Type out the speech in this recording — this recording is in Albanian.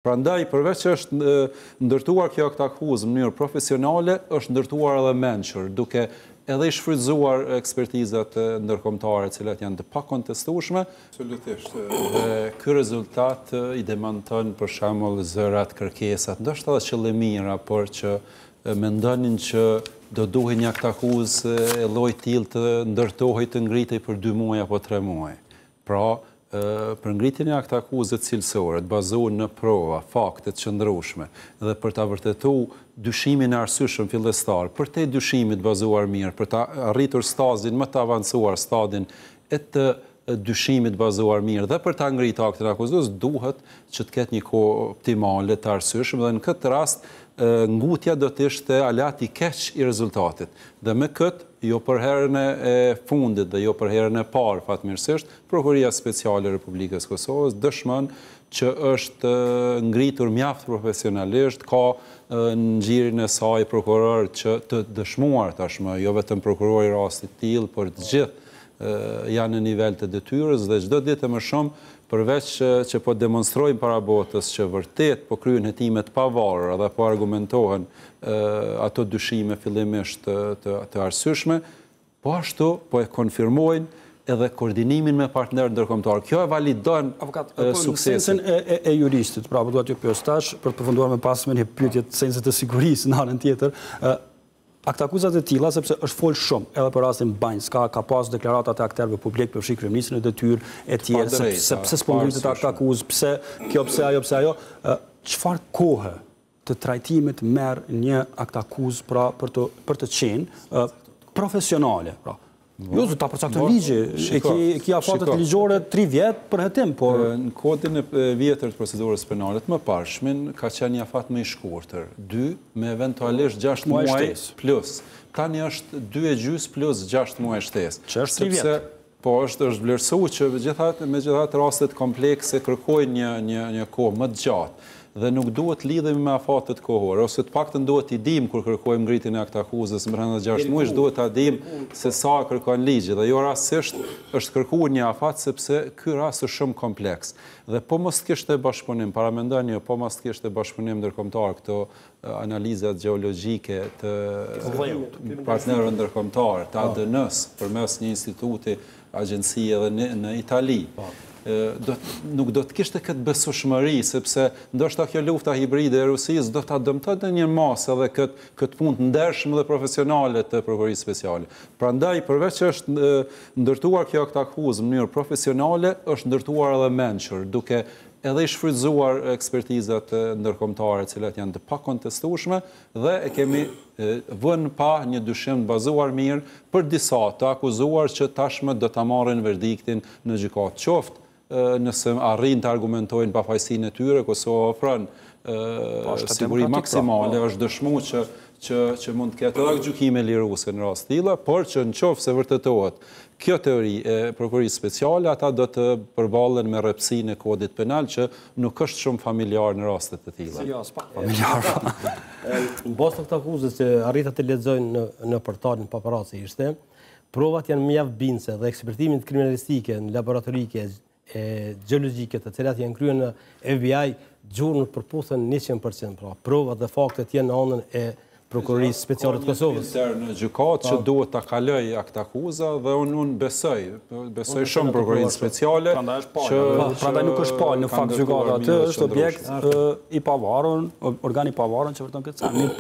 Prandaj, përveç që është ndërtuar kjo akt akuzë në mënyrë profesionale, është ndërtuar edhe mençur, duke edhe i shfrytzuar ekspertizat ndërkombëtare, të cilat janë të pakontestueshme. Absolutisht. Dhe ky rezultat i demanton për shembull zërat, kërkesat, ndoshta edhe qëllimira, por që mendonin që do duhej një akt akuzë e llojit të tillë të ndërtohej, të ngritej për 2 muaj apo 3 muaj. Pra, për ngritjen e akt akuzë cilësore, të bazuar në prova, fakte të qëndrueshme dhe për ta vërtetuar dyshimin e arsyeshëm fillestar, për te dyshimit bazuar mirë, për ta arritur stadin më të avancuar, stadin e të dyshimit bazuar mirë dhe për ta ngritur aktin akuzues, duhet që të ketë një kohë optimale të arsyeshëm dhe në këtë rast ngutja do të ishte alati keq i rezultatit. Dhe me këtë, jo për herën e fundit dhe jo për herën e parë, fatmirësisht, Prokuria Speciale e Republikës Kosovës dëshmon që është ngritur mjaft profesionalisht, ka në gjirin e saj prokuror që të dëshmuar tashmë, jo vetëm prokurori rastit tillë, por të gjithë janë në nivel të detyrës dhe çdo ditë më shumë, përveç që po demonstrojnë para botës që vërtet po kryen hetimet pavarura dhe po argumentohen ato dyshime fillimisht të arsyeshme, po ashtu po e konfirmojnë edhe koordinimin me partnerë ndërkombëtar. Kjo e validon suksesin. Në sensin e juristit, pra po duhet ju pyes tash, për të përfunduar me pasme një pyetje të sensit të sigurisë në anën tjetër, akt akuzat e tilla, sepse është fol shumë, edhe për rastin Banjska, ka pas deklaratat e akterëve publik për fshikë kryeministrin e detyrë e tjerë, pse s'po ngritet akt akuzë, pse kjo, pse ajo, çfarë kohë të trajtimit merr një akt akuzë pra për të qenë profesionale, pra. Jo, ta përcakton ligji, e ki afatet ligjore 3 vjet për hetim, por në kodin e vjetër të procedurës penale të mëparshmin ka qenë një afat më i shkurtër, 2 me eventualisht 6 muaj plus. Tani është 2,5 plus 6 muaj shtesë. Që është 3 vjet. Po është vlerësuar që me gjithatë rastet komplekse kërkojnë një kohë më të gjatë dhe nuk duhet lidhemi me afatet kohore, ose të paktën duhet i dim kur kërkojmë ngritjen e akt akuzës brenda 6 muajsh, duhet ta dim se sa kërkon ligji dhe jo rastësisht është kërkuar një afat sepse ky rast është shumë kompleks. Dhe po mos kishte bashkëpunim, para mendoni, po mos kishte bashkëpunim ndërkombëtar këto analizat gjeologjike të partnerëve ndërkombëtar, të ADN-s përmes një instituti, agjencie edhe në Itali. Nuk do të kishte këtë besueshmëri, sepse ndoshta kjo lufta hibride e Rusisë do ta dëmtonte në një masë edhe këtë punë të ndershme dhe profesionale të Prokurisë Speciale. Prandaj, përveç që është ndërtuar kjo akt akuzë në mënyrë profesionale, është ndërtuar edhe mençur, duke edhe i shfrytzuar ekspertizat ndërkombëtare, të cilat janë të pakontestueshme dhe e kemi vënë pa një dyshim të bazuar mirë për disa të akuzuar që tashmë do ta marrin verdiktin në gjykatë. Qoftë nëse arrin të argumentojnë pafajësinë e tyre, Kosova ofron siguri maksimale, është dëshmuar që mund të ketë edhe gjykime liruese në rast të tilla, por që nëse vërtetohet kjo teori e Prokurisë Speciale, ata do të përballen me rrepsinë e kodit penal që nuk është shumë familjar në raste të tilla. Jo, s'pak familjar. Në bazë të akuzës që arrita të lexojnë në portalin paparazzi ishte, provat janë mjaft bindëse dhe ekspertimin kriminalistike në laboratorike gjeologjike të cilat janë kryer në FBI gjurmë përputhen 100%, pra provat dhe faktet janë në anën e Prokurisë Speciale të Kosovës. Në gjykatë që duhet ta kaloj akt akuza dhe unë besoj shumë Prokurisë Speciale që prandaj nuk është palë në fakt gjykata aty, është objekt i pavarur, organ i pavarur që vërtet këtë